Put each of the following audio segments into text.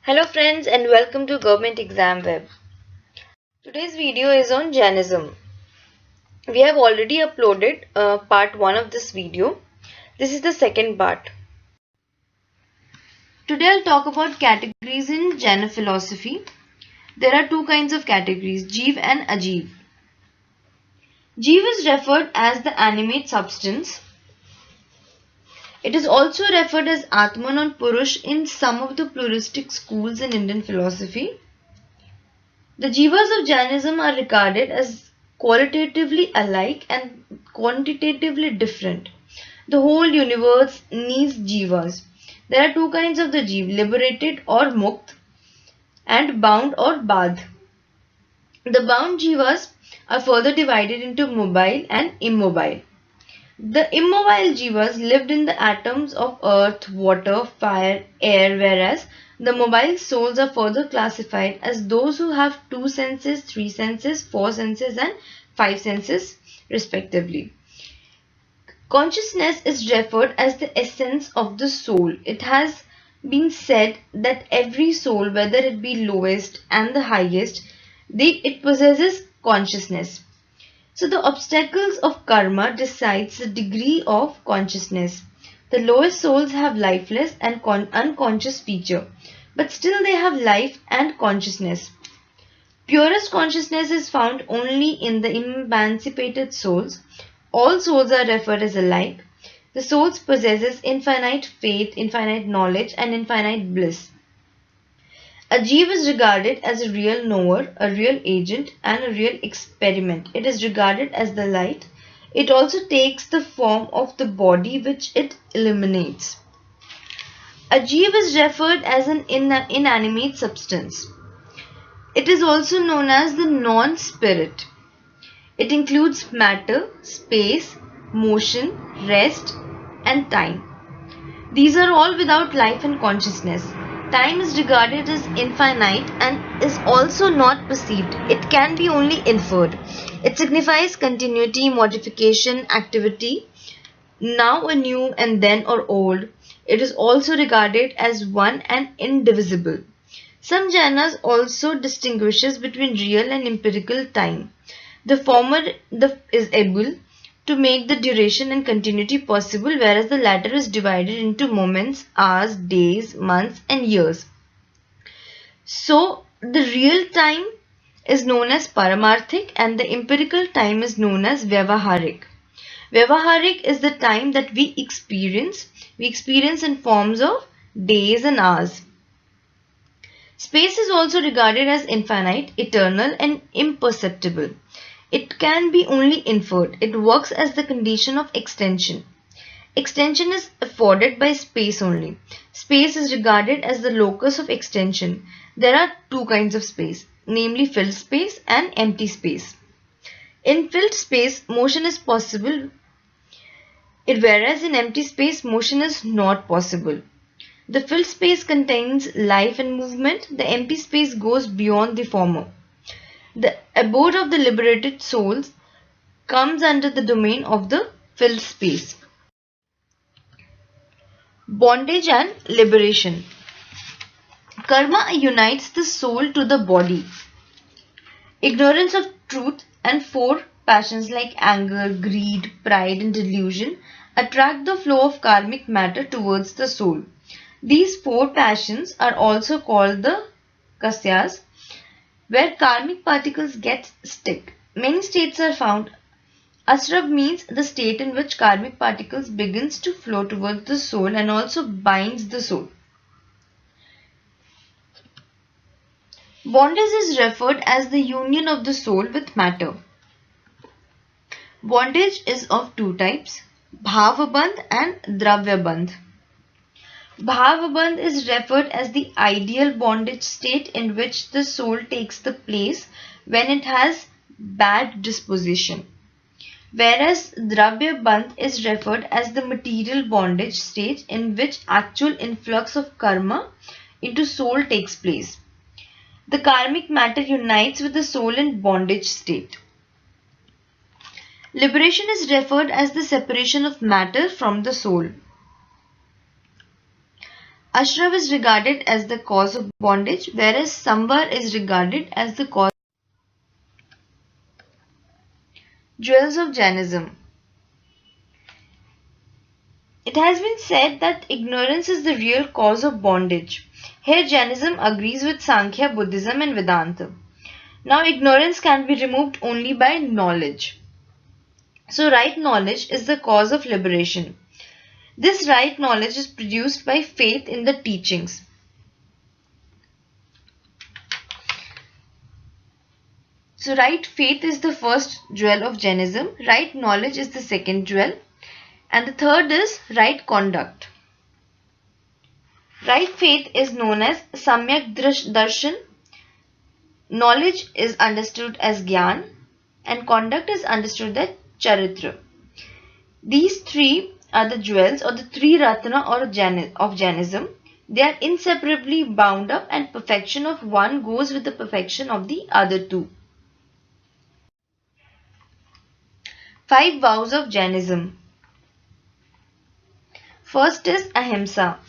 Hello friends and welcome to Government Exam Web. Today's video is on Jainism. We have already uploaded part 1 of this video. This is the second part. Today I'll talk about categories in Jaina philosophy. There are two kinds of categories, Jeev and Ajeev. Jeev is referred as the animate substance. It is also referred as Atman or Purush in some of the pluralistic schools in Indian philosophy. The Jivas of Jainism are regarded as qualitatively alike and quantitatively different. The whole universe needs Jivas. There are two kinds of the Jiv, liberated or Mukt and bound or Badh. The bound Jivas are further divided into mobile and immobile. The immobile Jivas lived in the atoms of earth, water, fire, air, whereas the mobile souls are further classified as those who have 2 senses, 3 senses, 4 senses and 5 senses respectively. Consciousness is referred as the essence of the soul. It has been said that every soul, whether it be lowest and the highest, it possesses consciousness. So the obstacles of karma decides the degree of consciousness. The lowest souls have lifeless and unconscious feature, but still they have life and consciousness. Purest consciousness is found only in the emancipated souls. All souls are referred as alike. The souls possesses infinite faith, infinite knowledge and infinite bliss. A Jeev is regarded as a real knower, a real agent and a real experiment. It is regarded as the light. It also takes the form of the body which it illuminates. A Jeev is referred as an inanimate substance. It is also known as the non-spirit. It includes matter, space, motion, rest and time. These are all without life and consciousness. Time is regarded as infinite and is also not perceived. It can be only inferred. It signifies continuity, modification, activity, now anew and then or old. It is also regarded as one and indivisible. Some Jainas also distinguishes between real and empirical time. The former is able to make the duration and continuity possible, whereas the latter is divided into moments, hours, days, months and years. So the real time is known as Paramarthik and the empirical time is known as Vyavaharik. Vyavaharik is the time that we experience. We experience in forms of days and hours. Space is also regarded as infinite, eternal and imperceptible. It can be only inferred. It works as the condition of extension. Extension is afforded by space only. Space is regarded as the locus of extension. There are two kinds of space, namely filled space and empty space. In filled space, motion is possible, whereas in empty space, motion is not possible. The filled space contains life and movement. The empty space goes beyond the former. The abode of the liberated souls comes under the domain of the filled space. Bondage and liberation. Karma unites the soul to the body. Ignorance of truth and 4 passions like anger, greed, pride and delusion attract the flow of karmic matter towards the soul. These 4 passions are also called the kasyas, where karmic particles get stick. Many states are found. Asrav means the state in which karmic particles begins to flow towards the soul and also binds the soul. Bondage is referred as the union of the soul with matter. Bondage is of 2 types, Bhavabandh and Dravyabandh. Bhavabandh is referred as the ideal bondage state in which the soul takes the place when it has bad disposition. Whereas Dravyabandh is referred as the material bondage state in which actual influx of karma into soul takes place. The karmic matter unites with the soul in bondage state. Liberation is referred as the separation of matter from the soul. Ashrav is regarded as the cause of bondage, whereas Samvar is regarded as the cause. Jewels of Jainism. It has been said that ignorance is the real cause of bondage. Here Jainism agrees with Sankhya, Buddhism and Vedanta. Now ignorance can be removed only by knowledge. So right knowledge is the cause of liberation. This right knowledge is produced by faith in the teachings. So right faith is the first jewel of Jainism, right knowledge is the second jewel, and the third is right conduct. Right faith is known as Samyak Darshan, knowledge is understood as Gyan, and conduct is understood as Charitra. These three are the jewels or the tri-ratna of Jainism. They are inseparably bound up and perfection of one goes with the perfection of the other two. 5 vows of Jainism. First is Ahimsa.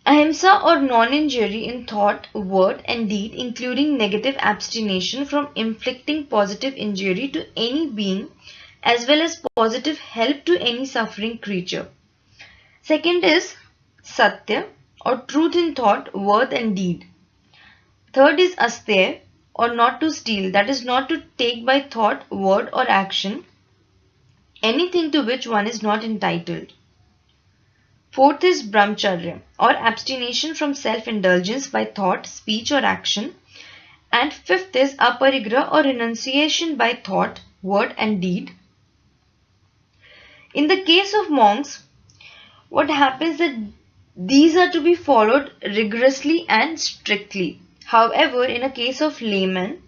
Ahimsa or non-injury in thought, word and deed, including negative abstination from inflicting positive injury to any being as well as positive help to any suffering creature. Second is Satya or truth in thought, word and deed. Third is Asteya or not to steal, that is not to take by thought, word or action anything to which one is not entitled. Fourth is Brahmacharya or abstination from self-indulgence by thought, speech or action. And fifth is Aparigraha or renunciation by thought, word and deed. In the case of monks, what happens that these are to be followed rigorously and strictly. However, in a case of laymen,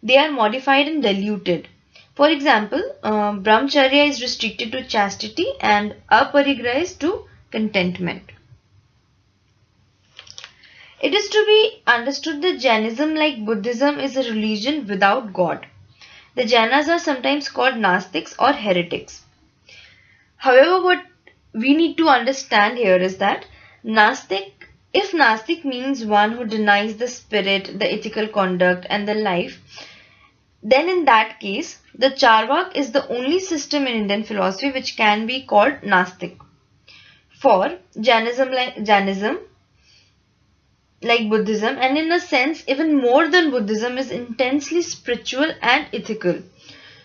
they are modified and diluted. For example, Brahmacharya is restricted to chastity and Aparigraha is to contentment. It is to be understood that Jainism, like Buddhism, is a religion without God. The Jainas are sometimes called Nastics or heretics. However, what we need to understand here is that if Nastic means one who denies the spirit, the ethical conduct and the life, then in that case, the Charvak is the only system in Indian philosophy which can be called Nastic. For Jainism, like Buddhism, and in a sense even more than Buddhism, is intensely spiritual and ethical.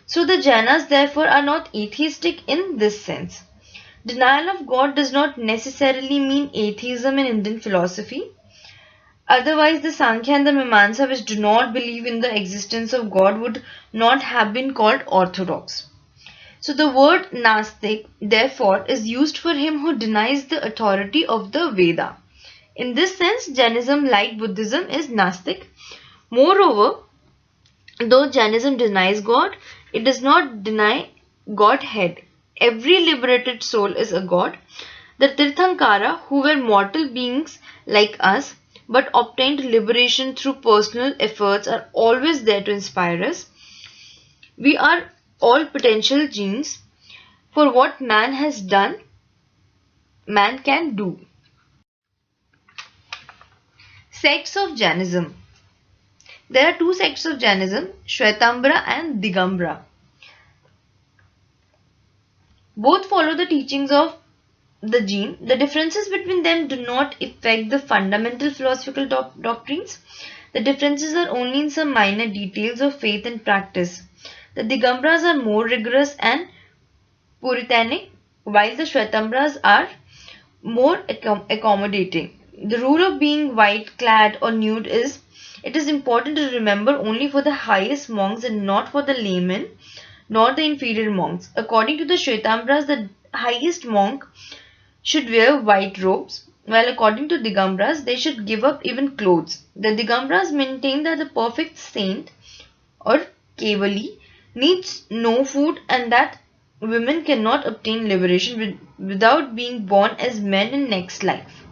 So the Jainas therefore are not atheistic in this sense. Denial of God does not necessarily mean atheism in Indian philosophy. Otherwise, the Sankhya and the Mimamsa, which do not believe in the existence of God, would not have been called orthodox. So the word Nastic, therefore, is used for him who denies the authority of the Veda. In this sense, Jainism, like Buddhism, is Nastic. Moreover, though Jainism denies God, it does not deny Godhead. Every liberated soul is a God. The Tirthankara, who were mortal beings like us, but obtained liberation through personal efforts, are always there to inspire us. We are all potential genes. For what man has done, man can do. Sects of Jainism. There are two sects of Jainism, Shvetambara and Digambara. Both follow the teachings of the Jain. The differences between them do not affect the fundamental philosophical doctrines. The differences are only in some minor details of faith and practice. The Digambaras are more rigorous and puritanic, while the Shvetambaras are more accommodating. The rule of being white clad or nude is important to remember only for the highest monks and not for the laymen nor the inferior monks. According to the Shvetambaras, the highest monk should wear white robes, while according to Digambaras, they should give up even clothes. The Digambaras maintain that the perfect saint or Kevali needs no food and that women cannot obtain liberation without being born as men in next life,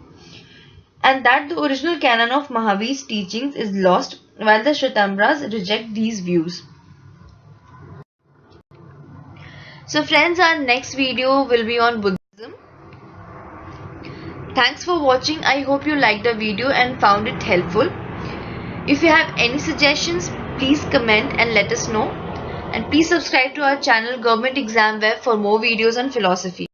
and that the original canon of Mahavir's teachings is lost, while the Shvetambaras reject these views. So friends, our next video will be on Buddhism. Thanks for watching. I hope you liked the video and found it helpful. If you have any suggestions, please comment and let us know. And please subscribe to our channel Government Exam Web for more videos on philosophy.